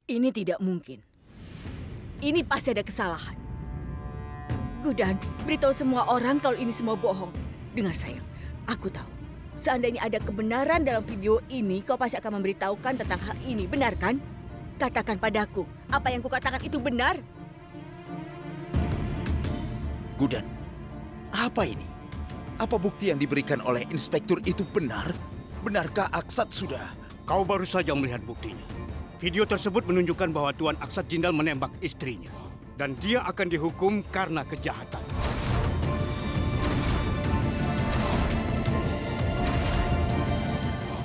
Ini tidak mungkin. Ini pasti ada kesalahan. Gudan, beritahu semua orang kalau ini semua bohong. Dengar sayang, aku tahu. Seandainya ada kebenaran dalam video ini, kau pasti akan memberitahukan tentang hal ini, benar kan? Katakan padaku, apa yang kukatakan itu benar? Gudan, apa ini? Apa bukti yang diberikan oleh inspektur itu benar? Benarkah Aksat sudah? Kau baru saja melihat buktinya. Video tersebut menunjukkan bahwa Tuan Aksat Jindal menembak istrinya. Dan dia akan dihukum karena kejahatan.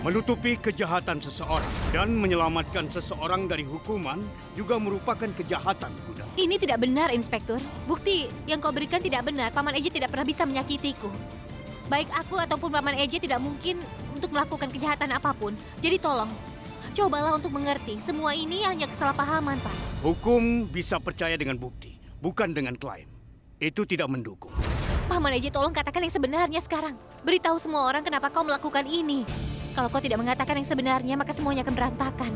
Menutupi kejahatan seseorang dan menyelamatkan seseorang dari hukuman juga merupakan kejahatan, Gudan. Ini tidak benar, Inspektur. Bukti yang kau berikan tidak benar. Paman Eje tidak pernah bisa menyakitiku. Baik aku ataupun Paman Eje tidak mungkin untuk melakukan kejahatan apapun. Jadi tolong, cobalah untuk mengerti. Semua ini hanya kesalahpahaman, Pak. Hukum bisa percaya dengan bukti, bukan dengan klaim. Itu tidak mendukung. Paman Eje, tolong katakan yang sebenarnya sekarang. Beritahu semua orang kenapa kau melakukan ini. Kalau kau tidak mengatakan yang sebenarnya, maka semuanya akan berantakan.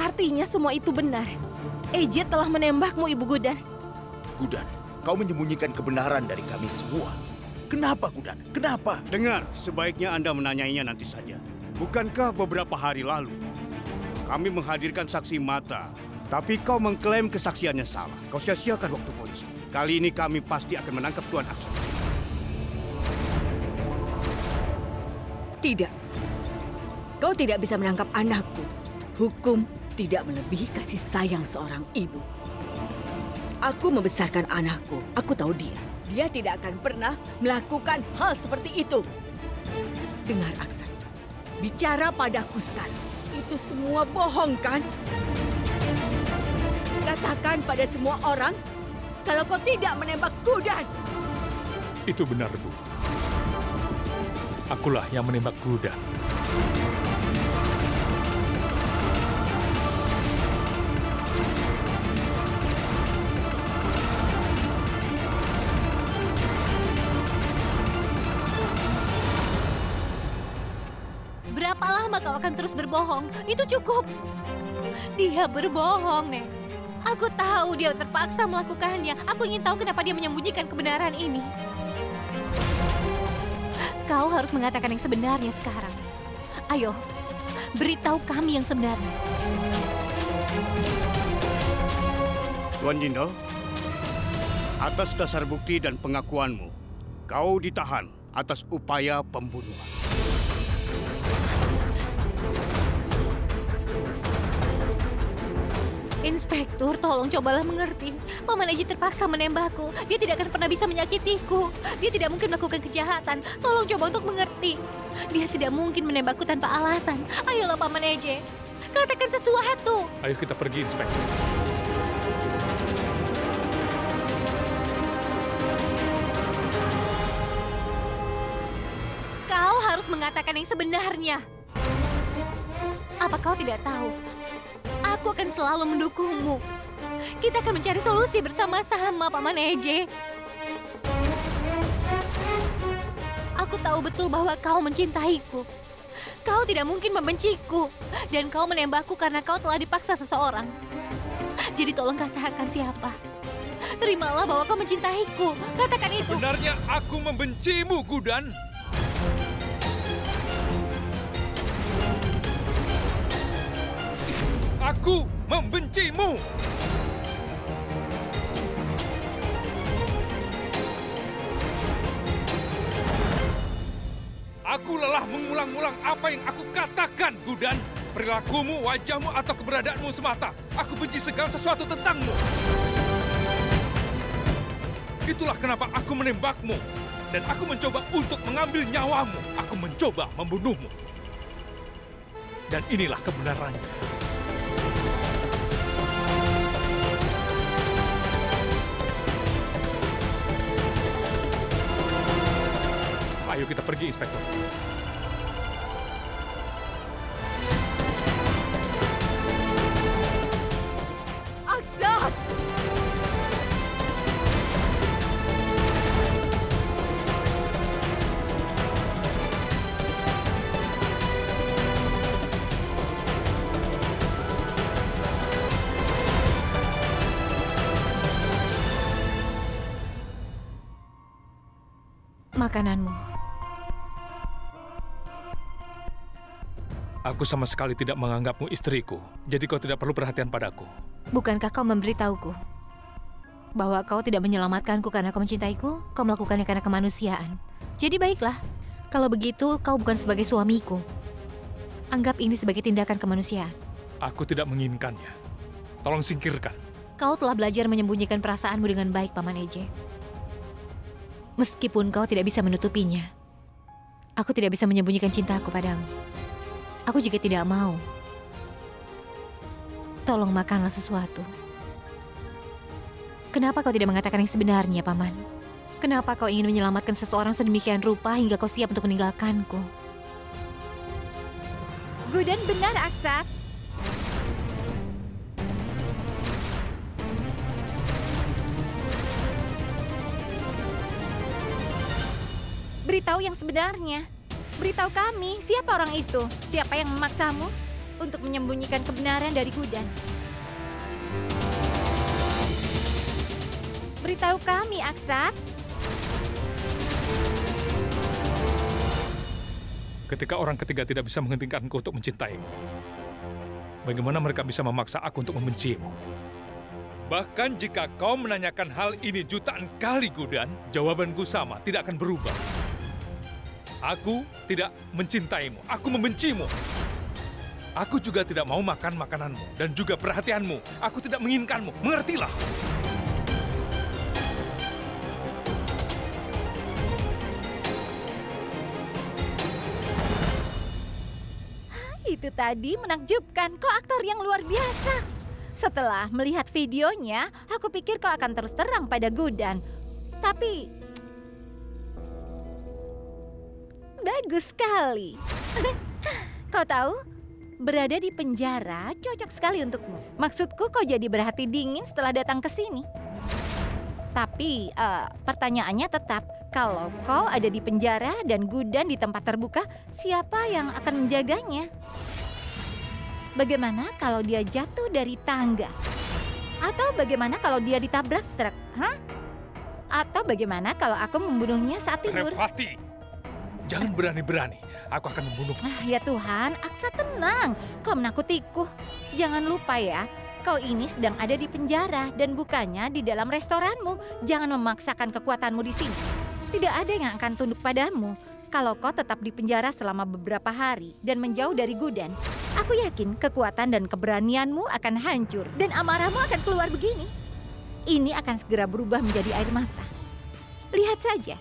Artinya semua itu benar. Eje telah menembakmu, Ibu Gudan. Gudan, kau menyembunyikan kebenaran dari kami semua. Kenapa, Gudan? Kenapa? Dengar, sebaiknya Anda menanyainya nanti saja. Bukankah beberapa hari lalu kami menghadirkan saksi mata, tapi kau mengklaim kesaksiannya salah. Kau sia-siakan waktu polisi. Kali ini kami pasti akan menangkap Tuan Aksat. Tidak. Kau tidak bisa menangkap anakku. Hukum tidak melebihi kasih sayang seorang ibu. Aku membesarkan anakku. Aku tahu dia. Dia tidak akan pernah melakukan hal seperti itu. Dengar, Aksat. Bicara padaku sekarang. Itu semua bohong, kan? Katakan pada semua orang kalau kau tidak menembak Gudan. Itu benar, Bu. Akulah yang menembak Gudan. Berapa lama kau akan terus berbohong? Itu cukup. Dia berbohong, Nek. Aku tahu dia terpaksa melakukannya. Aku ingin tahu kenapa dia menyembunyikan kebenaran ini. Kau harus mengatakan yang sebenarnya sekarang. Ayo, beritahu kami yang sebenarnya. Tuan Jindal, atas dasar bukti dan pengakuanmu, kau ditahan atas upaya pembunuhan. Inspektur, tolong cobalah mengerti. Paman Eji terpaksa menembakku. Dia tidak akan pernah bisa menyakitiku. Dia tidak mungkin melakukan kejahatan. Tolong coba untuk mengerti. Dia tidak mungkin menembakku tanpa alasan. Ayolah, Paman Eji. Katakan sesuatu. Ayo kita pergi, Inspektur. Kau harus mengatakan yang sebenarnya. Apa kau tidak tahu? Aku akan selalu mendukungmu. Kita akan mencari solusi bersama-sama, Paman Eje. Aku tahu betul bahwa kau mencintaiku. Kau tidak mungkin membenciku. Dan kau menembakku karena kau telah dipaksa seseorang. Jadi tolong katakan siapa. Terimalah bahwa kau mencintaiku. Katakan itu. Sebenarnya aku membencimu, Gudan. Aku membencimu. Aku lelah mengulang-ulang apa yang aku katakan, Gudan. Perilakumu, wajahmu, atau keberadaanmu semata. Aku benci segala sesuatu tentangmu. Itulah kenapa aku menembakmu. Dan aku mencoba untuk mengambil nyawamu. Aku mencoba membunuhmu. Dan inilah kebenarannya. Ayo kita pergi, Inspektur. Aksat! Makananmu. Aku sama sekali tidak menganggapmu istriku, jadi kau tidak perlu perhatian padaku. Bukankah kau memberitahuku bahwa kau tidak menyelamatkanku karena kau mencintaiku? Kau melakukannya karena kemanusiaan. Jadi baiklah, kalau begitu kau bukan sebagai suamiku. Anggap ini sebagai tindakan kemanusiaan. Aku tidak menginginkannya. Tolong singkirkan. Kau telah belajar menyembunyikan perasaanmu dengan baik, Paman Eje. Meskipun kau tidak bisa menutupinya, aku tidak bisa menyembunyikan cintaku padamu. Aku juga tidak mau. Tolong makanlah sesuatu. Kenapa kau tidak mengatakan yang sebenarnya, Paman? Kenapa kau ingin menyelamatkan seseorang sedemikian rupa hingga kau siap untuk meninggalkanku? Gudan benar, Aksat. Beritahu yang sebenarnya. Beritahu kami, siapa orang itu? Siapa yang memaksamu untuk menyembunyikan kebenaran dari Gudan? Beritahu kami, Aksat. Ketika orang ketiga tidak bisa menghentikanku untuk mencintaimu, bagaimana mereka bisa memaksa aku untuk membencimu? Bahkan jika kau menanyakan hal ini jutaan kali, Gudan, jawabanku sama, tidak akan berubah. Aku tidak mencintaimu, aku membencimu. Aku juga tidak mau makan makananmu dan juga perhatianmu. Aku tidak menginginkanmu, mengertilah. Itu tadi menakjubkan, kau aktor yang luar biasa. Setelah melihat videonya, aku pikir kau akan terus terang pada Gudan. Tapi bagus sekali. Kau tahu, berada di penjara cocok sekali untukmu. Maksudku kau jadi berhati dingin setelah datang ke sini. Tapi pertanyaannya tetap, kalau kau ada di penjara dan Gudan di tempat terbuka, siapa yang akan menjaganya? Bagaimana kalau dia jatuh dari tangga? Atau bagaimana kalau dia ditabrak truk? Atau bagaimana kalau aku membunuhnya saat tidur? Revati! Jangan berani-berani, aku akan membunuh. Ya Tuhan, Aksa tenang. Kau menakutiku. Jangan lupa ya, kau ini sedang ada di penjara dan bukannya di dalam restoranmu. Jangan memaksakan kekuatanmu di sini. Tidak ada yang akan tunduk padamu. Kalau kau tetap di penjara selama beberapa hari dan menjauh dari Gudan, aku yakin kekuatan dan keberanianmu akan hancur dan amarahmu akan keluar begini. Ini akan segera berubah menjadi air mata. Lihat saja.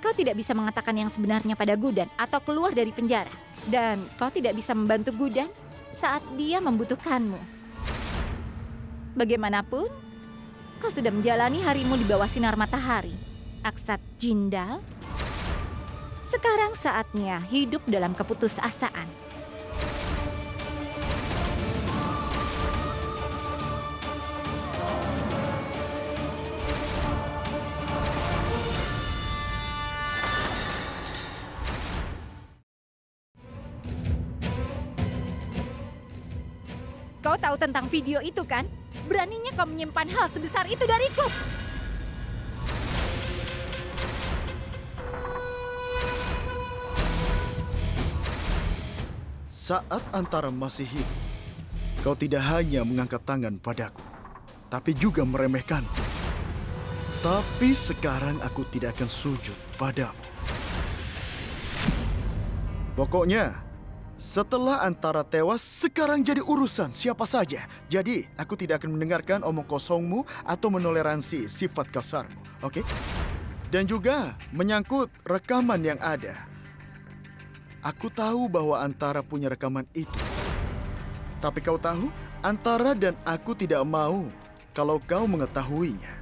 Kau tidak bisa mengatakan yang sebenarnya pada Gudan atau keluar dari penjara. Dan kau tidak bisa membantu Gudan saat dia membutuhkanmu. Bagaimanapun, kau sudah menjalani harimu di bawah sinar matahari. Aksat Jindal, sekarang saatnya hidup dalam keputusasaan. Kau tahu tentang video itu kan? Beraninya kau menyimpan hal sebesar itu dariku. Saat Antara masih hidup, kau tidak hanya mengangkat tangan padaku, tapi juga meremehkanku. Tapi sekarang aku tidak akan sujud padamu. Pokoknya, setelah Antara tewas, sekarang jadi urusan siapa saja. Jadi, aku tidak akan mendengarkan omong kosongmu atau menoleransi sifat kasarmu, oke? Dan juga menyangkut rekaman yang ada. Aku tahu bahwa Antara punya rekaman itu. Tapi kau tahu, Antara dan aku tidak mau kalau kau mengetahuinya.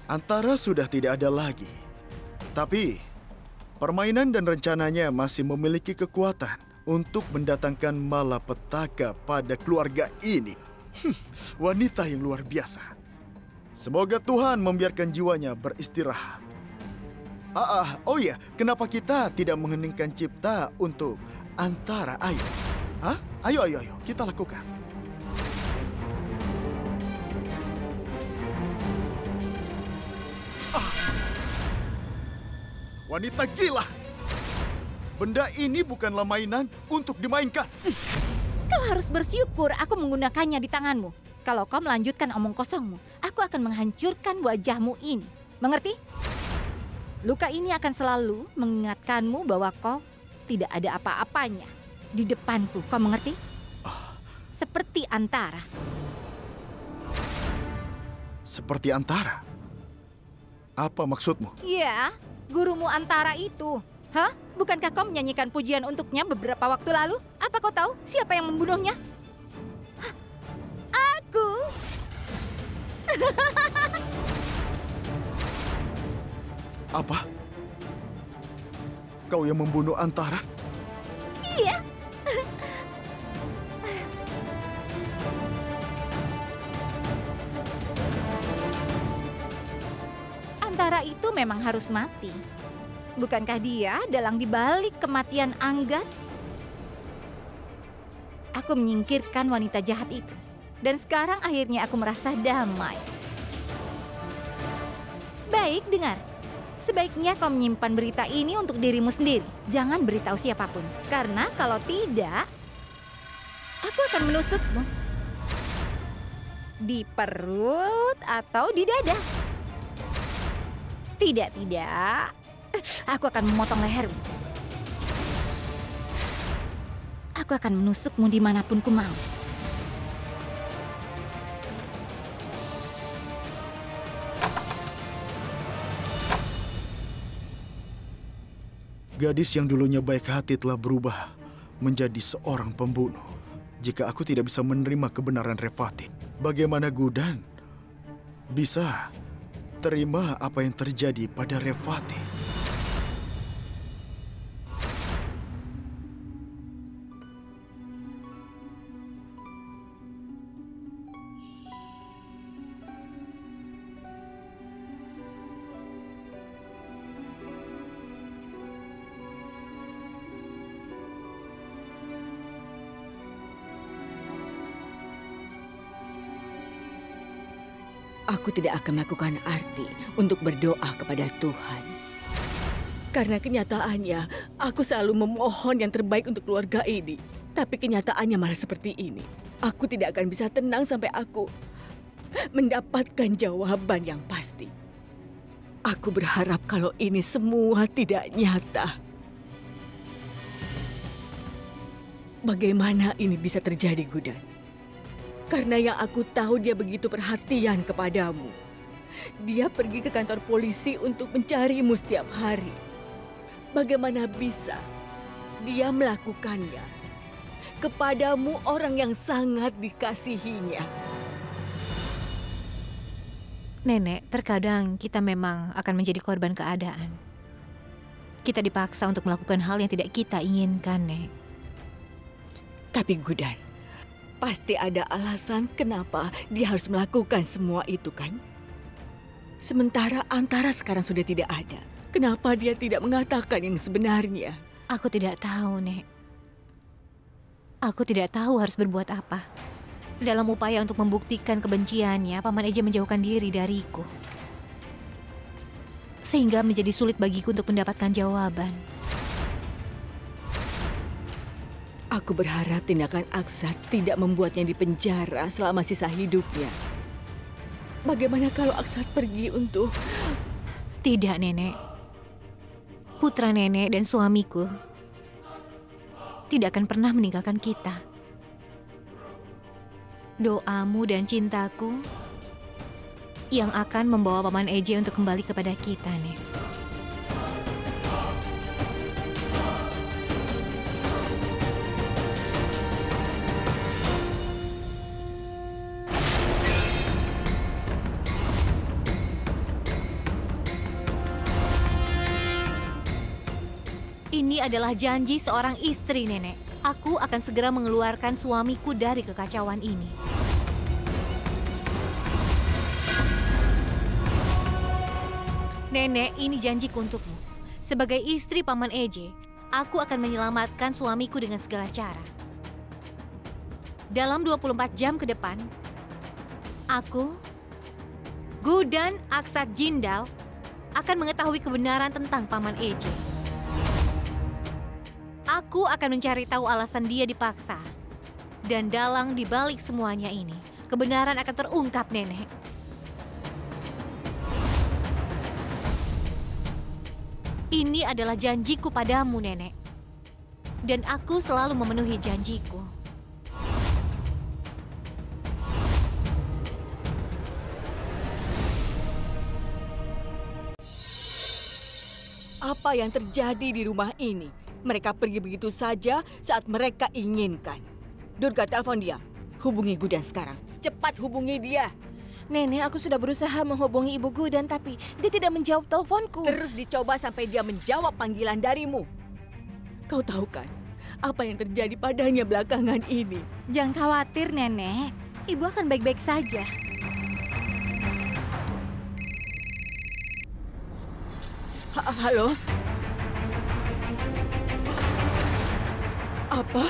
Antara sudah tidak ada lagi. Tapi permainan dan rencananya masih memiliki kekuatan untuk mendatangkan malapetaka pada keluarga ini. Wanita yang luar biasa. Semoga Tuhan membiarkan jiwanya beristirahat. Oh iya, kenapa kita tidak mengheningkan cipta untuk Antara? Ayo. Ayo, kita lakukan. wanita gila. Benda ini bukanlah mainan untuk dimainkan. Kau harus bersyukur aku menggunakannya di tanganmu. Kalau kau melanjutkan omong kosongmu, aku akan menghancurkan wajahmu ini. Mengerti? Luka ini akan selalu mengingatkanmu bahwa kau tidak ada apa-apanya di depanku. Kau mengerti? Seperti Antara. Seperti Antara? Apa maksudmu? Ya, gurumu Antara itu. Hah? Bukankah kau menyanyikan pujian untuknya beberapa waktu lalu? Apa kau tahu siapa yang membunuhnya? Hah? Aku. Apa? Kau yang membunuh Antara? Iya. Antara itu memang harus mati. Bukankah dia dalang dibalik kematian Anggat? Aku menyingkirkan wanita jahat itu. Dan sekarang akhirnya aku merasa damai. Baik, dengar. Sebaiknya kau menyimpan berita ini untuk dirimu sendiri. Jangan beritahu siapapun. Karena kalau tidak, aku akan menusukmu. Di perut atau di dada. Tidak. Aku akan memotong lehermu. Aku akan menusukmu dimanapun ku mau. Gadis yang dulunya baik hati telah berubah menjadi seorang pembunuh. Jika aku tidak bisa menerima kebenaran Revati, bagaimana Gudan bisa terima apa yang terjadi pada Revati? Aku tidak akan melakukan arti untuk berdoa kepada Tuhan. Karena kenyataannya, aku selalu memohon yang terbaik untuk keluarga ini. Tapi kenyataannya malah seperti ini. Aku tidak akan bisa tenang sampai aku mendapatkan jawaban yang pasti. Aku berharap kalau ini semua tidak nyata. Bagaimana ini bisa terjadi, Gudan? Karena yang aku tahu dia begitu perhatian kepadamu. Dia pergi ke kantor polisi untuk mencarimu setiap hari. Bagaimana bisa dia melakukannya kepadamu, orang yang sangat dikasihinya? Nenek, terkadang kita memang akan menjadi korban keadaan. Kita dipaksa untuk melakukan hal yang tidak kita inginkan, Nek. Tapi Gudan, pasti ada alasan kenapa dia harus melakukan semua itu, kan? Sementara Antara sekarang sudah tidak ada. Kenapa dia tidak mengatakan yang sebenarnya? Aku tidak tahu, Nek. Aku tidak tahu harus berbuat apa. Dalam upaya untuk membuktikan kebenciannya, Paman Eja menjauhkan diri dariku. Sehingga menjadi sulit bagiku untuk mendapatkan jawaban. Aku berharap tindakan Aksat tidak membuatnya dipenjara selama sisa hidupnya. Bagaimana kalau Aksat pergi untuk... Tidak, Nenek. Putra Nenek dan suamiku tidak akan pernah meninggalkan kita. Doamu dan cintaku yang akan membawa Paman Eja untuk kembali kepada kita, Nek. Ini adalah janji seorang istri, Nenek. Aku akan segera mengeluarkan suamiku dari kekacauan ini. Nenek, ini janjiku untukmu. Sebagai istri Paman Eja, aku akan menyelamatkan suamiku dengan segala cara. Dalam 24 jam ke depan, aku, Gudan Aksat Jindal, akan mengetahui kebenaran tentang Paman Eje. Aku akan mencari tahu alasan dia dipaksa. Dan dalang di balik semuanya ini, kebenaran akan terungkap, Nenek. Ini adalah janjiku padamu, Nenek. Dan aku selalu memenuhi janjiku. Apa yang terjadi di rumah ini? Mereka pergi begitu saja saat mereka inginkan. Durga, telepon dia. Hubungi Gudan sekarang. Cepat hubungi dia. Nenek, aku sudah berusaha menghubungi Ibu Gudan, tapi dia tidak menjawab teleponku. Terus dicoba sampai dia menjawab panggilan darimu. Kau tahu kan apa yang terjadi padanya belakangan ini? Jangan khawatir, Nenek. Ibu akan baik-baik saja. Halo? Apa?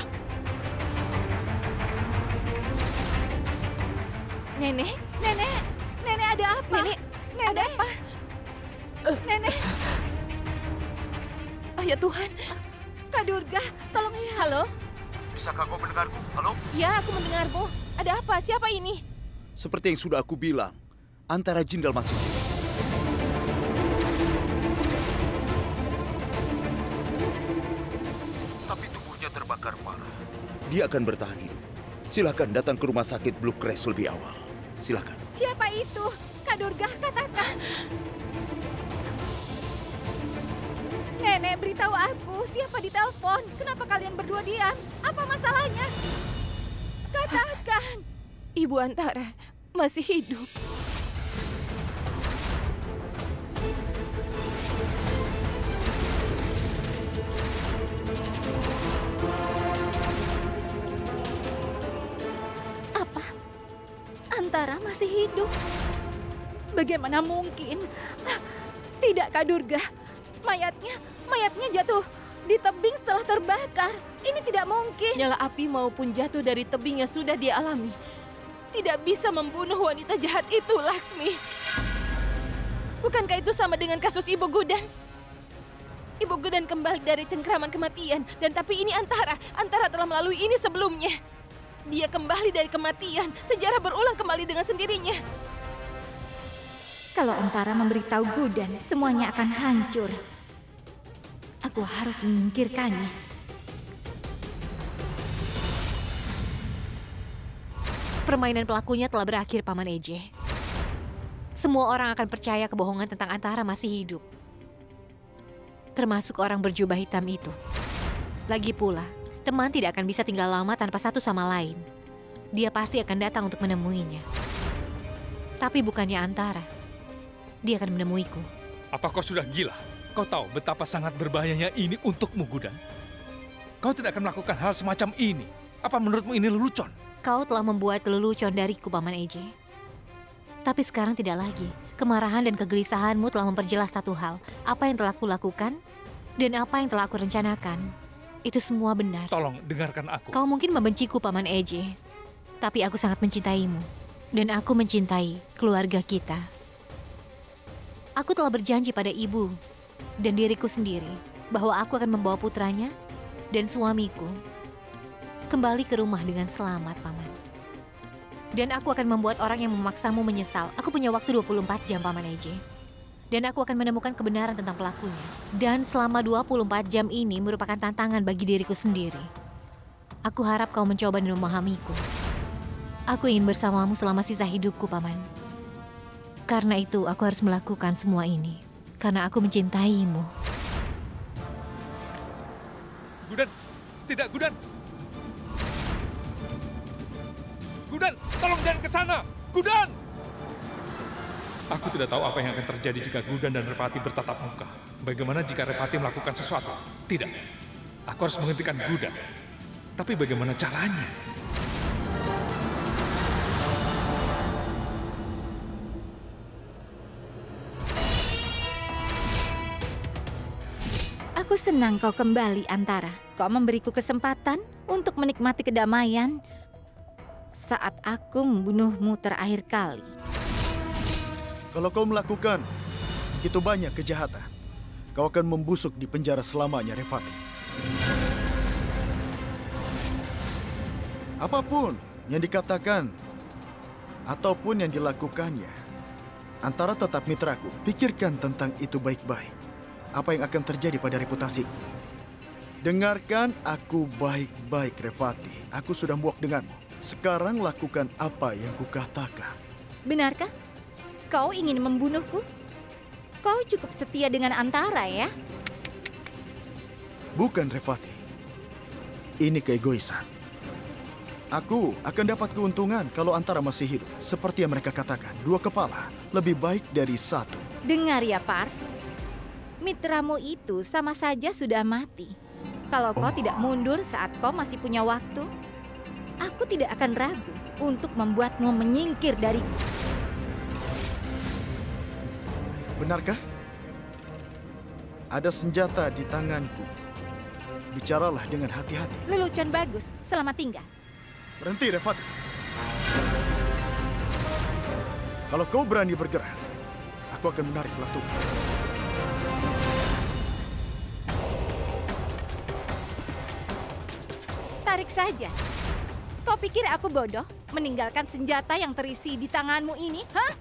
Nenek, Nenek ada apa? Nenek, ada apa? Nenek, Oh ya Tuhan. Kak Durga, tolong ya. Halo? Bisakah kau mendengarku? Halo? Ya, aku mendengarmu. Ada apa? Siapa ini? Seperti yang sudah aku bilang, Antara Jindal masih hidup. Tapi tubuhnya terbakar parah. Dia akan bertahan hidup. Silakan datang ke rumah sakit Blue Crest lebih awal. Silakan. Siapa itu? Kak Durga, katakan. Nenek, beritahu aku siapa di telepon. Kenapa kalian berdua diam? Apa masalahnya? Katakan. Ibu Antara masih hidup. Apa? Antara masih hidup? Bagaimana mungkin? Tidak, Kak Durga. Mayatnya jatuh di tebing setelah terbakar. Ini tidak mungkin. Nyala api maupun jatuh dari tebing yang sudah dia alami tidak bisa membunuh wanita jahat itu, Laksmi. Bukankah itu sama dengan kasus Ibu Gudan? Ibu Gudan kembali dari cengkraman kematian, dan tapi ini Antara telah melalui ini sebelumnya. Dia kembali dari kematian, sejarah berulang kembali dengan sendirinya. Kalau Antara memberitahu Gudan, semuanya akan hancur. Aku harus menyingkirkannya. Permainan pelakunya telah berakhir, Paman Eje. Semua orang akan percaya kebohongan tentang Antara masih hidup. Termasuk orang berjubah hitam itu. Lagi pula, teman tidak akan bisa tinggal lama tanpa satu sama lain. Dia pasti akan datang untuk menemuinya. Tapi bukannya Antara. Dia akan menemuiku. Apa kau sudah gila? Kau tahu betapa sangat berbahayanya ini untukmu, Gudan. Kau tidak akan melakukan hal semacam ini. Apa menurutmu ini lelucon? Kau telah membuat lelucon dariku, Paman Eje. Tapi sekarang tidak lagi. Kemarahan dan kegelisahanmu telah memperjelas satu hal. Apa yang telah kulakukan dan apa yang telah aku rencanakan. Itu semua benar. Tolong dengarkan aku. Kau mungkin membenciku, Paman Eje. Tapi aku sangat mencintaimu. Dan aku mencintai keluarga kita. Aku telah berjanji pada ibu dan diriku sendiri bahwa aku akan membawa putranya dan suamiku kembali ke rumah dengan selamat, Paman. Dan aku akan membuat orang yang memaksamu menyesal. Aku punya waktu 24 jam, Paman Eje. Dan aku akan menemukan kebenaran tentang pelakunya. Dan selama 24 jam ini merupakan tantangan bagi diriku sendiri. Aku harap kau mencoba dan memahamiku. Aku ingin bersamamu selama sisa hidupku, Paman. Karena itu aku harus melakukan semua ini. Karena aku mencintaimu. Gudan, tidak, Gudan. Gudan, tolong jangan ke sana. Gudan! Aku tidak tahu apa yang akan terjadi jika Gudan dan Revati bertatap muka. Bagaimana jika Revati melakukan sesuatu? Tidak, aku harus menghentikan Gudan. Tapi bagaimana caranya? Aku senang kau kembali, Antara. Kau memberiku kesempatan untuk menikmati kedamaian saat aku membunuhmu terakhir kali. Kalau kau melakukan Begitu banyak kejahatan. Kau akan membusuk di penjara selamanya, Revati. Apapun yang dikatakan ataupun yang dilakukannya, Antara tetap mitraku. Pikirkan tentang itu baik-baik. Apa yang akan terjadi pada reputasiku? Dengarkan aku baik-baik, Revati. Aku sudah muak denganmu. Sekarang lakukan apa yang kukatakan. Benarkah? Kau ingin membunuhku? Kau cukup setia dengan Antara, ya? Bukan, Revati. Ini keegoisan. Aku akan dapat keuntungan kalau Antara masih hidup. Seperti yang mereka katakan, 2 kepala lebih baik dari 1. Dengar ya, Parv. Mitramu itu sama saja sudah mati. Kalau kau tidak mundur saat kau masih punya waktu, aku tidak akan ragu untuk membuatmu menyingkir dariku. Benarkah? Ada senjata di tanganku. Bicaralah dengan hati-hati. Lelucon bagus, selamat tinggal. Berhenti, Revati. Kalau kau berani bergerak, aku akan menarik pelatumu. Tarik saja. Kau pikir aku bodoh meninggalkan senjata yang terisi di tanganmu ini, hah?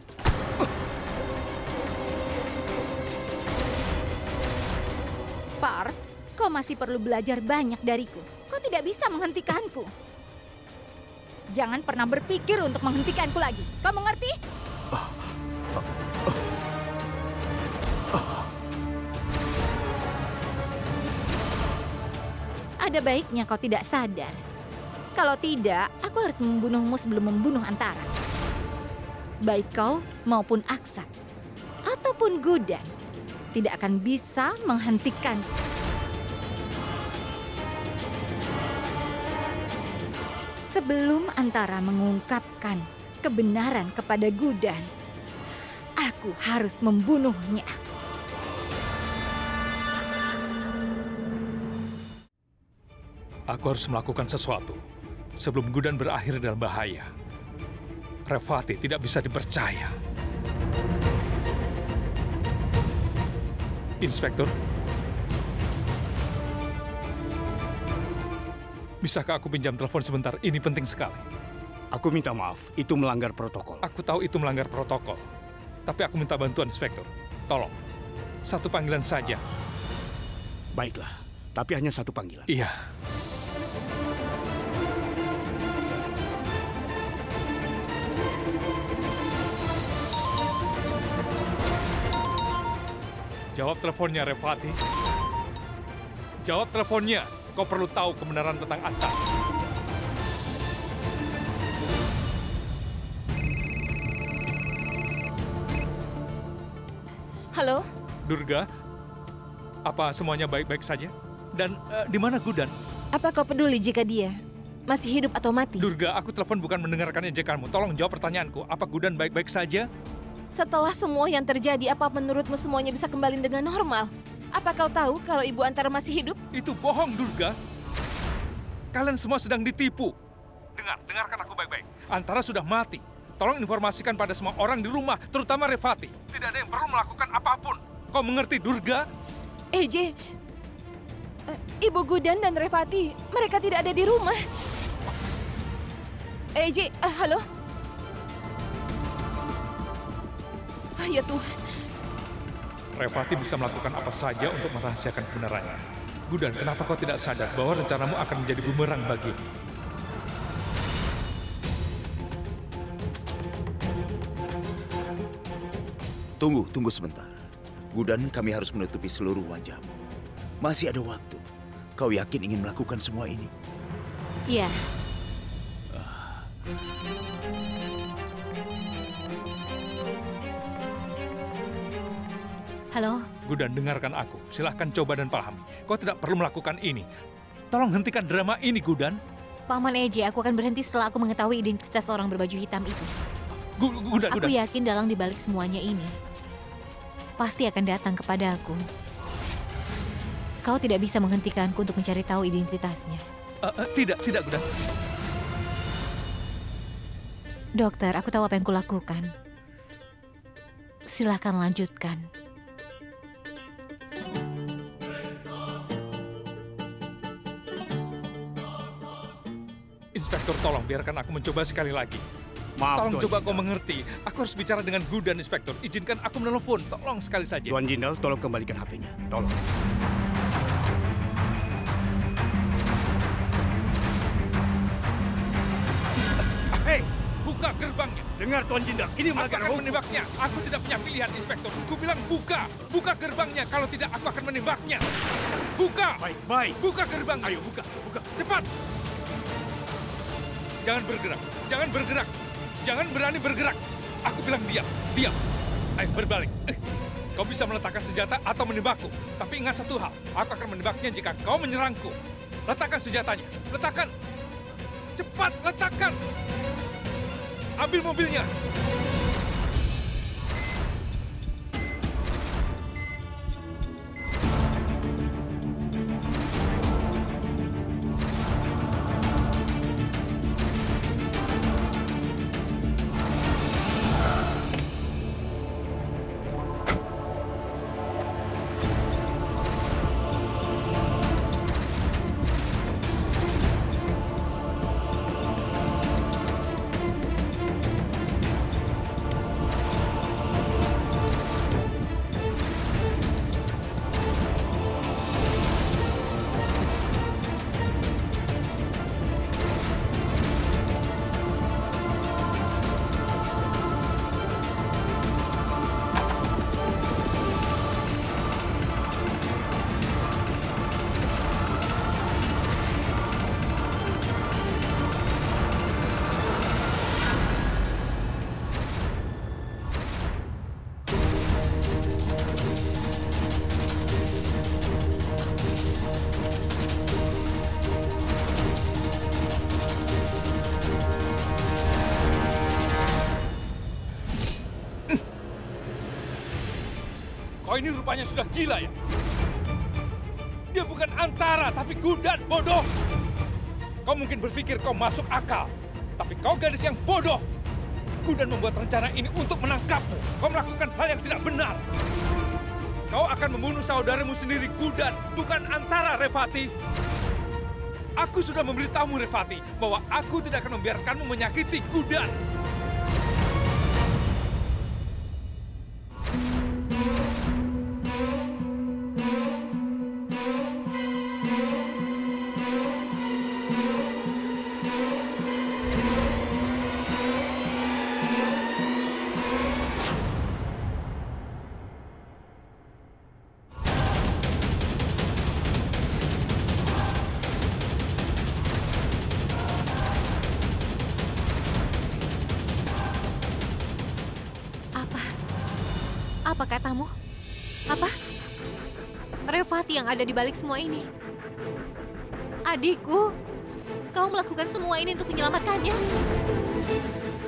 Parv, kau masih perlu belajar banyak dariku. Kau tidak bisa menghentikanku. Jangan pernah berpikir untuk menghentikanku lagi. Kau mengerti? Ada baiknya kau tidak sadar. Kalau tidak, aku harus membunuhmu sebelum membunuh Antara. Baik kau maupun Aksat, ataupun Gudan, tidak akan bisa menghentikanku. Sebelum Antara mengungkapkan kebenaran kepada Gudan, aku harus membunuhnya. Aku harus melakukan sesuatu sebelum Gudan berakhir dalam bahaya. Revati tidak bisa dipercaya. Inspektur, bisakah aku pinjam telepon sebentar? Ini penting sekali. Aku minta maaf, itu melanggar protokol. Aku tahu itu melanggar protokol. Tapi aku minta bantuan, Inspektur. Tolong, 1 panggilan saja. Baiklah, tapi hanya 1 panggilan. Iya. Jawab teleponnya, Revati. Jawab teleponnya. Kau perlu tahu kebenaran tentang Antara. Halo? Durga, apa semuanya baik-baik saja? Dan di mana Gudan? Apa kau peduli jika dia masih hidup atau mati? Durga, aku telepon bukan mendengarkan ejekanmu. Tolong jawab pertanyaanku. Apa Gudan baik-baik saja? Setelah semua yang terjadi, apa menurutmu semuanya bisa kembali dengan normal? Apa kau tahu kalau Ibu Antara masih hidup? Itu bohong, Durga. Kalian semua sedang ditipu. Dengarkan aku baik-baik. Antara sudah mati. Tolong informasikan pada semua orang di rumah, terutama Revati. Tidak ada yang perlu melakukan apapun. Kau mengerti, Durga? EJ, Ibu Gudan dan Revati, mereka tidak ada di rumah. EJ, halo? Ya Tuhan. Revati bisa melakukan apa saja untuk merahasiakan kebenarannya. Gudan, kenapa kau tidak sadar bahwa rencanamu akan menjadi bumerang bagimu? Tunggu sebentar. Gudan, kami harus menutupi seluruh wajahmu. Masih ada waktu. Kau yakin ingin melakukan semua ini? Iya. Halo? Gudan, dengarkan aku. Silahkan coba dan pahami. Kau tidak perlu melakukan ini. Tolong hentikan drama ini, Gudan. Paman EJ, aku akan berhenti setelah aku mengetahui identitas orang berbaju hitam itu. Gudan. Aku yakin dalang dibalik semuanya ini pasti akan datang kepada aku. Kau tidak bisa menghentikanku untuk mencari tahu identitasnya. Tidak, Gudan. Dokter, aku tahu apa yang kulakukan. Silakan lanjutkan. Inspektur, tolong biarkan aku mencoba sekali lagi. Maaf, Tolong Tuan coba kau Jenderal. mengerti. Aku harus bicara dengan Gudan, Inspektur. Izinkan aku menelpon. Tolong sekali saja. Tuan Jenderal, tolong kembalikan HP-nya. Tolong. Hei, Buka gerbangnya. dengar Tuan Jenderal, ini Aku melanggar akan hukum. menembaknya. Aku tidak punya pilihan, Inspektur. Ku bilang buka. Buka gerbangnya. Kalau tidak, aku akan menembaknya. Buka. Baik. Buka gerbangnya. Ayo, buka. Cepat. Jangan bergerak. Jangan bergerak. Jangan berani bergerak. Aku bilang diam. Diam. Ayo berbalik. Kau bisa meletakkan senjata atau menembakku. Tapi ingat satu hal. Aku akan menembaknya jika kau menyerangku. Letakkan senjatanya. Letakkan. Cepat, letakkan. Ambil mobilnya. Kau ini rupanya sudah gila ya? Dia bukan Antara, tapi Gudan, bodoh! Kau mungkin berpikir kau masuk akal, tapi kau gadis yang bodoh! Gudan membuat rencana ini untuk menangkapmu. Kau melakukan hal yang tidak benar. Kau akan membunuh saudaramu sendiri, Gudan, bukan Antara, Revati. Aku sudah memberitahumu, Revati, bahwa aku tidak akan membiarkanmu menyakiti Gudan. Apa katamu? Apa? Revati yang ada di balik semua ini. Adikku, kau melakukan semua ini untuk menyelamatkannya.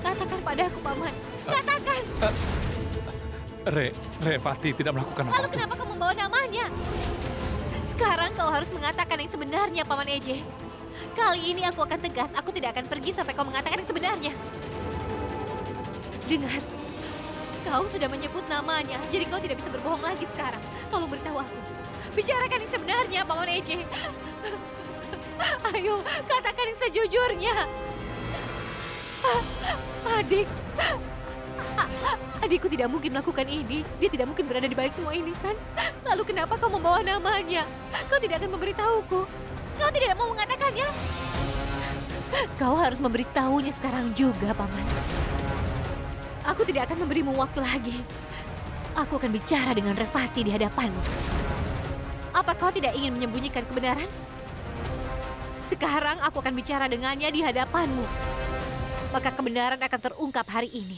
Katakan padaku, Paman. Katakan! Revati tidak melakukan Lalu apa-apa. kenapa kau membawa namanya? Sekarang kau harus mengatakan yang sebenarnya, Paman Eje. Kali ini aku akan tegas, aku tidak akan pergi sampai kau mengatakan yang sebenarnya. Dengar, kau sudah menyebut namanya, jadi kau tidak bisa berbohong lagi sekarang. Tolong beritahu aku. Bicarakan yang sebenarnya, Paman Eje. Ayo, katakan yang sejujurnya. Adik. Adikku tidak mungkin melakukan ini. Dia tidak mungkin berada di balik semua ini, kan? Lalu kenapa kau membawa namanya? Kau tidak akan memberitahuku. Kau tidak mau mengatakannya. Kau harus memberitahunya sekarang juga, Paman. Aku tidak akan memberimu waktu lagi. Aku akan bicara dengan Revati di hadapanmu. Apa kau tidak ingin menyembunyikan kebenaran? Sekarang aku akan bicara dengannya di hadapanmu. Maka kebenaran akan terungkap hari ini.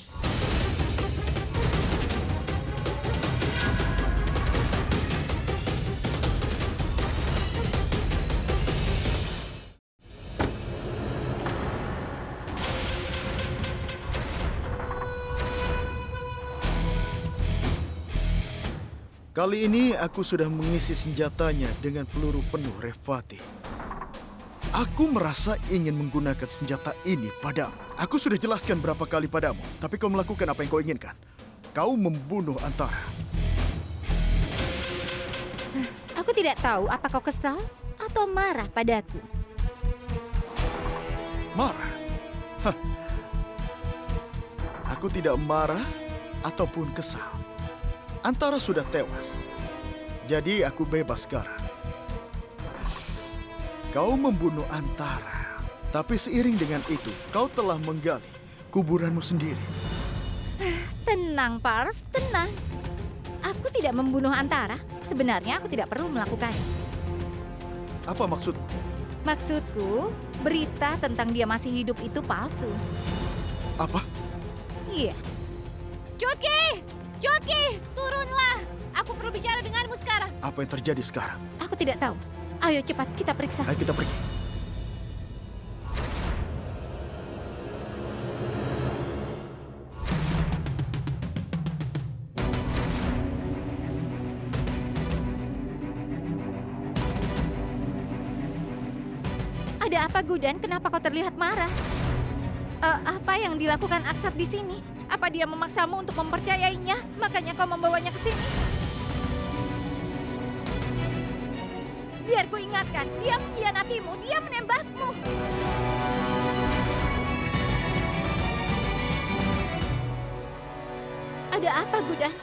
Kali ini aku sudah mengisi senjatanya dengan peluru penuh, Revati. Aku merasa ingin menggunakan senjata ini padamu. Aku sudah jelaskan berapa kali padamu, tapi kau melakukan apa yang kau inginkan. Kau membunuh Antara. Aku tidak tahu apa kau kesal atau marah padaku. Marah? Hah. Aku tidak marah ataupun kesal. Antara sudah tewas. Jadi aku bebas sekarang. Kau membunuh Antara. Tapi seiring dengan itu, kau telah menggali kuburanmu sendiri. Tenang, Parv, tenang. Aku tidak membunuh Antara. Sebenarnya aku tidak perlu melakukannya. Apa maksudmu? Maksudku, berita tentang dia masih hidup itu palsu. Apa? Iya. Chutki! Chutki! Turunlah! Aku perlu bicara denganmu sekarang. Apa yang terjadi sekarang? Aku tidak tahu. Ayo cepat kita periksa. Ayo kita pergi. Ada apa, Gudan? Kenapa kau terlihat marah? Apa yang dilakukan Aksat di sini? Apa dia memaksamu untuk mempercayainya? Makanya kau membawanya ke sini? Biar ku ingatkan, dia mengkhianatimu, dia menembakmu. Ada apa, Gudan?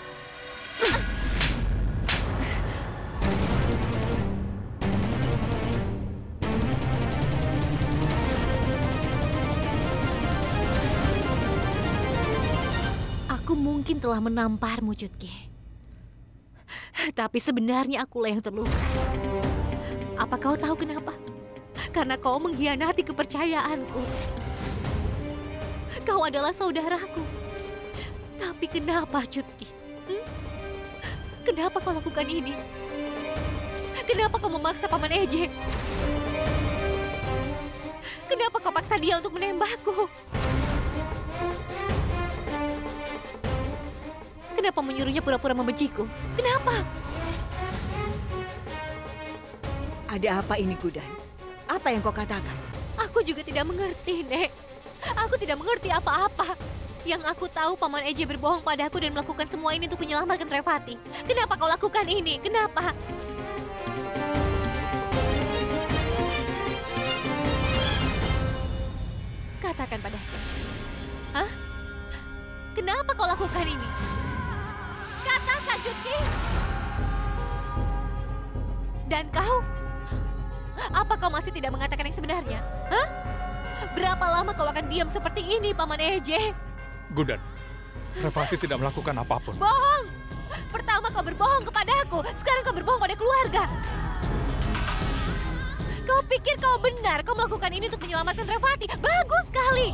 Aku mungkin telah menamparmu, Chutki. Tapi sebenarnya akulah yang terluka. Apa kau tahu kenapa? Karena kau mengkhianati kepercayaanku. Kau adalah saudaraku. Tapi kenapa, Chutki? Kenapa kau lakukan ini? Kenapa kau memaksa Paman Eje? Kenapa kau paksa dia untuk menembakku? Kenapa menyuruhnya pura-pura membenciku? Kenapa? Ada apa ini, Gudan? Apa yang kau katakan? Aku juga tidak mengerti, Nek. Aku tidak mengerti apa-apa. Yang aku tahu Paman Eje berbohong padaku dan melakukan semua ini untuk menyelamatkan Revati. Kenapa kau lakukan ini? Kenapa? Katakan padaku. Hah? Kenapa kau lakukan ini? Katakan, Chutki! Dan kau? Apa kau masih tidak mengatakan yang sebenarnya? Hah? Berapa lama kau akan diam seperti ini, Paman Eje? Gudan, Revati tidak melakukan apapun. Bohong! Pertama kau berbohong kepadaku, sekarang kau berbohong pada keluarga. Kau pikir kau benar, kau melakukan ini untuk menyelamatkan Revati. Bagus sekali!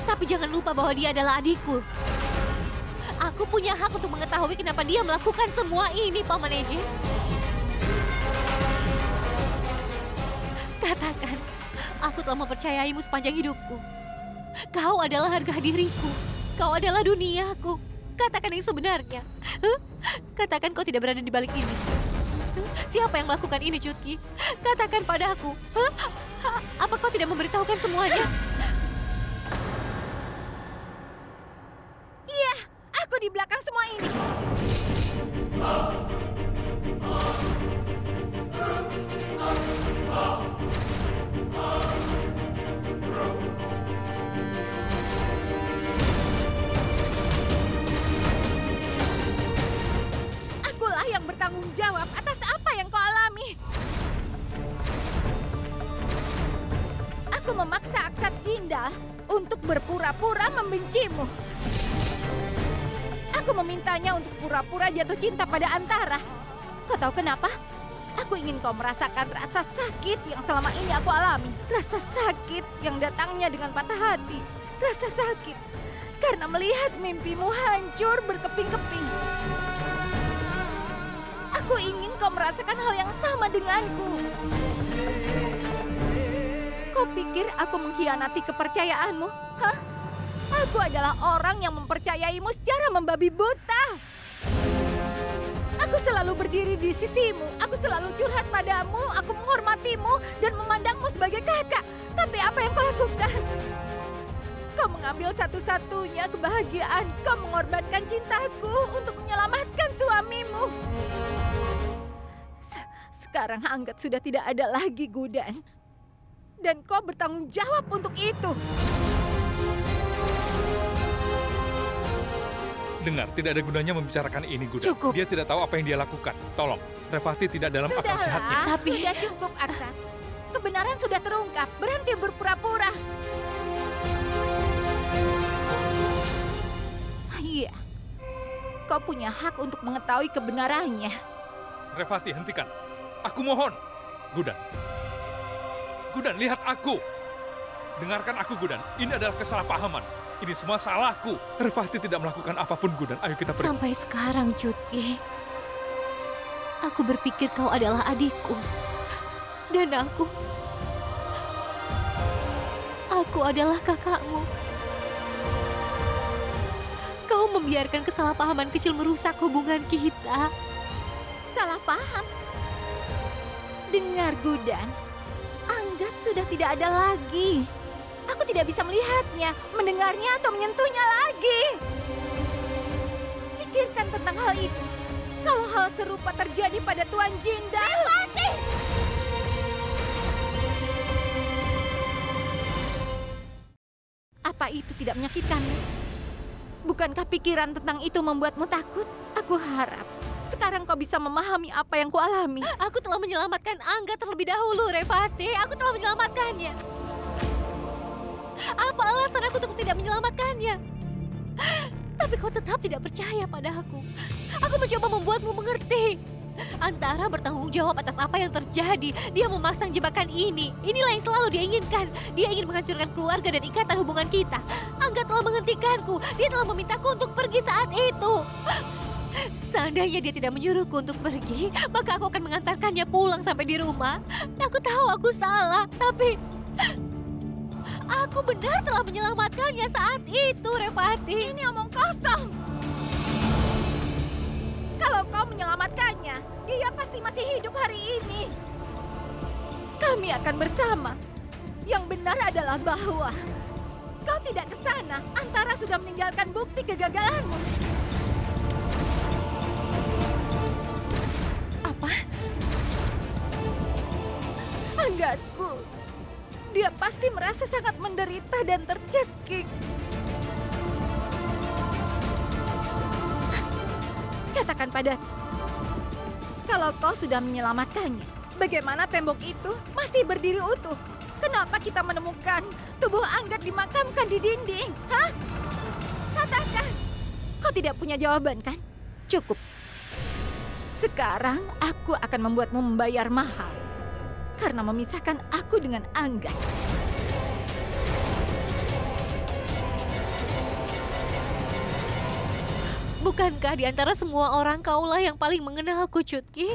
Tapi jangan lupa bahwa dia adalah adikku. Aku punya hak untuk mengetahui kenapa dia melakukan semua ini, Paman Eje. Katakan, aku telah mempercayaimu sepanjang hidupku. Kau adalah harga diriku. Kau adalah duniaku. Katakan yang sebenarnya. Katakan kau tidak berada di balik ini. Siapa yang melakukan ini, Chutki? Katakan padaku. Apa kau tidak memberitahukan semuanya? Iya, aku di belakang semua ini. Akulah yang bertanggung jawab atas apa yang kau alami. Aku memaksa Aksat Jindal untuk berpura-pura membencimu. Aku memintanya untuk pura-pura jatuh cinta pada Antara. Kau tahu kenapa? Aku ingin kau merasakan rasa sakit yang selama ini aku alami. Rasa sakit yang datangnya dengan patah hati. Rasa sakit karena melihat mimpimu hancur berkeping-keping. Aku ingin kau merasakan hal yang sama denganku. Kau pikir aku mengkhianati kepercayaanmu? Hah? Aku adalah orang yang mempercayaimu secara membabi buta. Aku selalu berdiri di sisimu. Aku selalu curhat padamu. Aku menghormatimu dan memandangmu sebagai kakak. Tapi apa yang kau lakukan? Kau mengambil satu-satunya kebahagiaan. Kau mengorbankan cintaku untuk menyelamatkan suamimu. Sekarang Anggat sudah tidak ada lagi, Gudan. Dan kau bertanggung jawab untuk itu. Dengar, tidak ada gunanya membicarakan ini, Gudan. Cukup. Dia tidak tahu apa yang dia lakukan. Tolong, Revati tidak dalam akal sehatnya. Sudahlah, sudah cukup, Aksat. Kebenaran sudah terungkap. Berhenti berpura-pura. Iya, kau punya hak untuk mengetahui kebenarannya. Revati, hentikan. Aku mohon. Gudan. Gudan, lihat aku. Dengarkan aku, Gudan. Ini adalah kesalahpahaman. Ini semua salahku. Revati tidak melakukan apapun, Gudan. Ayo kita pergi. Sampai sekarang, Cutki, aku berpikir kau adalah adikku. Dan aku adalah kakakmu. Kau membiarkan kesalahpahaman kecil merusak hubungan kita. Salah paham. Dengar, Gudan. Anggat sudah tidak ada lagi. Aku tidak bisa melihatnya, mendengarnya atau menyentuhnya lagi. Pikirkan tentang hal itu. Kalau hal serupa terjadi pada Tuan Jinda. Revati! Apa itu tidak menyakitkanmu? Bukankah pikiran tentang itu membuatmu takut? Aku harap sekarang kau bisa memahami apa yang kualami. Aku telah menyelamatkan Angga terlebih dahulu, Revati. Aku telah menyelamatkannya. Apa alasan aku untuk tidak menyelamatkannya? Tapi kau tetap tidak percaya padaku. Aku mencoba membuatmu mengerti. Antara bertanggung jawab atas apa yang terjadi. Dia memasang jebakan ini. Inilah yang selalu dia inginkan. Dia ingin menghancurkan keluarga dan ikatan hubungan kita. Angga telah menghentikanku. Dia telah memintaku untuk pergi saat itu. Seandainya dia tidak menyuruhku untuk pergi, maka aku akan mengantarkannya pulang sampai di rumah. Aku tahu aku salah, tapi aku benar telah menyelamatkannya saat itu, Revati. Ini omong kosong. Kalau kau menyelamatkannya, dia pasti masih hidup hari ini. Kami akan bersama. Yang benar adalah bahwa kau tidak ke sana. Antara sudah meninggalkan bukti kegagalanmu. Apa? Anggatku. Dia pasti merasa sangat menderita dan tercekik. Katakan padaku, kalau kau sudah menyelamatkannya, bagaimana tembok itu masih berdiri utuh? Kenapa kita menemukan tubuh Anggat dimakamkan di dinding? Hah? Katakan, kau tidak punya jawaban kan? Cukup. Sekarang aku akan membuatmu membayar mahal karena memisahkan aku dengan Anggat. Bukankah di antara semua orang kaulah yang paling mengenalku, Cutki?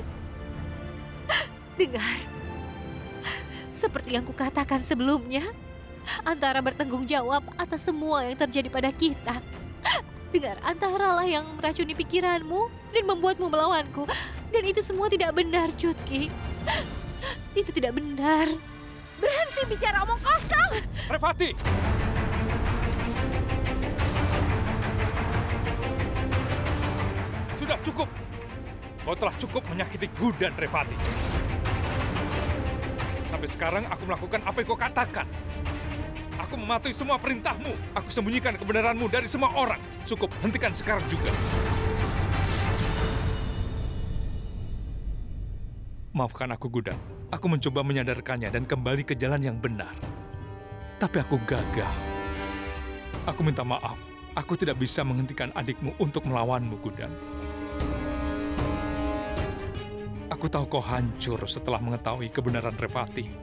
Dengar, seperti yang kukatakan sebelumnya, Antara bertanggung jawab atas semua yang terjadi pada kita. Dengar, Antaralah yang meracuni pikiranmu dan membuatmu melawanku. Dan itu semua tidak benar, Cutki. Itu tidak benar. Berhenti bicara omong kosong! Revati! Sudah cukup. Kau telah cukup menyakiti Gudan, Revati. Sampai sekarang aku melakukan apa yang kau katakan. Aku mematuhi semua perintahmu. Aku sembunyikan kebenaranmu dari semua orang. Cukup, hentikan sekarang juga. Maafkan aku, Gudan. Aku mencoba menyadarkannya dan kembali ke jalan yang benar. Tapi aku gagal. Aku minta maaf. Aku tidak bisa menghentikan adikmu untuk melawanmu, Gudan. Aku tahu kau hancur setelah mengetahui kebenaran Revati.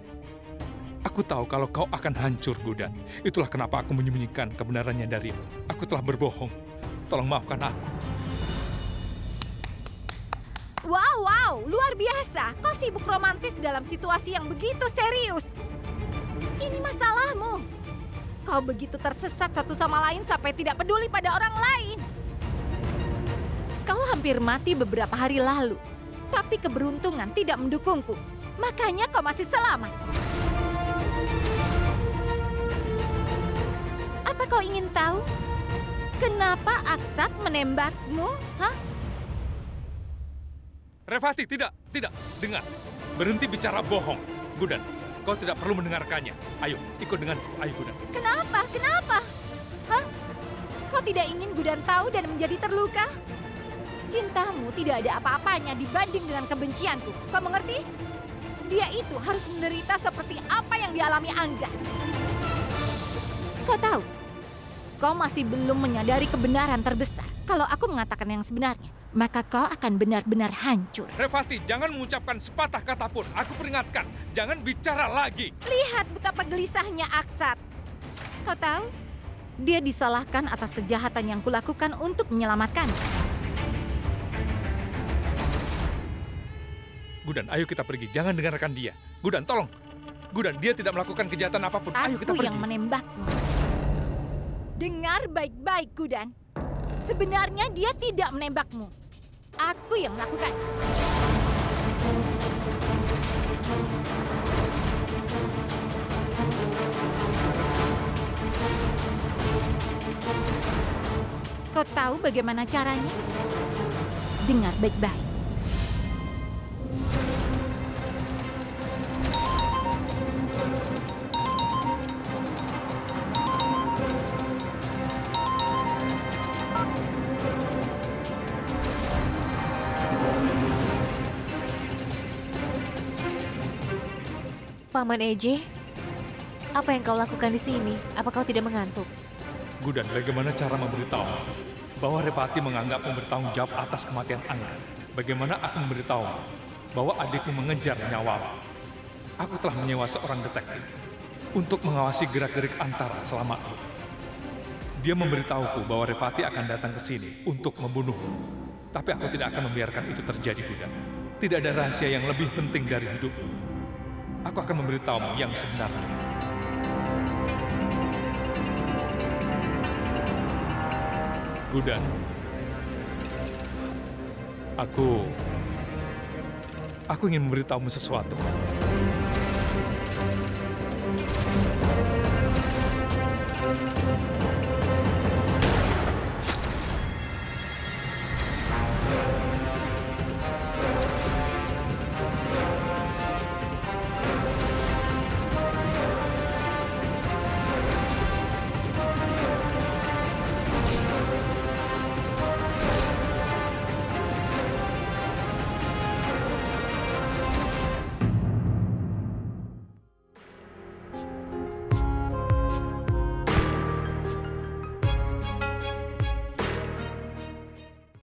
Aku tahu kalau kau akan hancur, Gudan. Itulah kenapa aku menyembunyikan kebenarannya darimu. Aku telah berbohong. Tolong maafkan aku. Wow, luar biasa. Kau sibuk romantis dalam situasi yang begitu serius. Ini masalahmu. Kau begitu tersesat satu sama lain sampai tidak peduli pada orang lain. Kau hampir mati beberapa hari lalu. Tapi keberuntungan tidak mendukungku. Makanya kau masih selamat. Apa kau ingin tahu? Kenapa Aksat menembakmu? Hah? Revati, tidak. Dengar. Berhenti bicara bohong. Gudan, Kau tidak perlu mendengarkannya. Ayo, ikut denganku. Ayo, Gudan. Kenapa? Kenapa? Hah? Kau tidak ingin Gudan tahu dan menjadi terluka? Cintamu tidak ada apa-apanya dibanding dengan kebencianku. Kau mengerti? Dia itu harus menderita seperti apa yang dialami Angga. Kau tahu, kau masih belum menyadari kebenaran terbesar. Kalau aku mengatakan yang sebenarnya, maka kau akan benar-benar hancur. Revati, jangan mengucapkan sepatah kata pun. Aku peringatkan, jangan bicara lagi. Lihat betapa gelisahnya Aksat. Kau tahu, dia disalahkan atas kejahatan yang kulakukan untuk menyelamatkan. Gudan, ayo kita pergi. Jangan dengarkan dia. Gudan, tolong. Gudan, dia tidak melakukan kejahatan apapun. Ayo kita pergi. Aku yang menembakmu. Dengar baik-baik, Gudan. Sebenarnya dia tidak menembakmu. Aku yang melakukan. Kau tahu bagaimana caranya? Dengar baik-baik. Paman Eje, apa yang kau lakukan di sini? Apa kau tidak mengantuk? Gudan, bagaimana cara memberitahu bahwa Revati menganggap bertanggung jawab atas kematian Angga? Bagaimana aku memberitahu bahwa adikmu mengejar nyawamu? Aku telah menyewa seorang detektif untuk mengawasi gerak-gerik Antara selama ini. Dia memberitahuku bahwa Revati akan datang ke sini untuk membunuhmu. Tapi aku tidak akan membiarkan itu terjadi, Gudan. Tidak ada rahasia yang lebih penting dari hidupmu. Aku akan memberitahumu yang sebenarnya. Gudan, aku ingin memberitahumu sesuatu.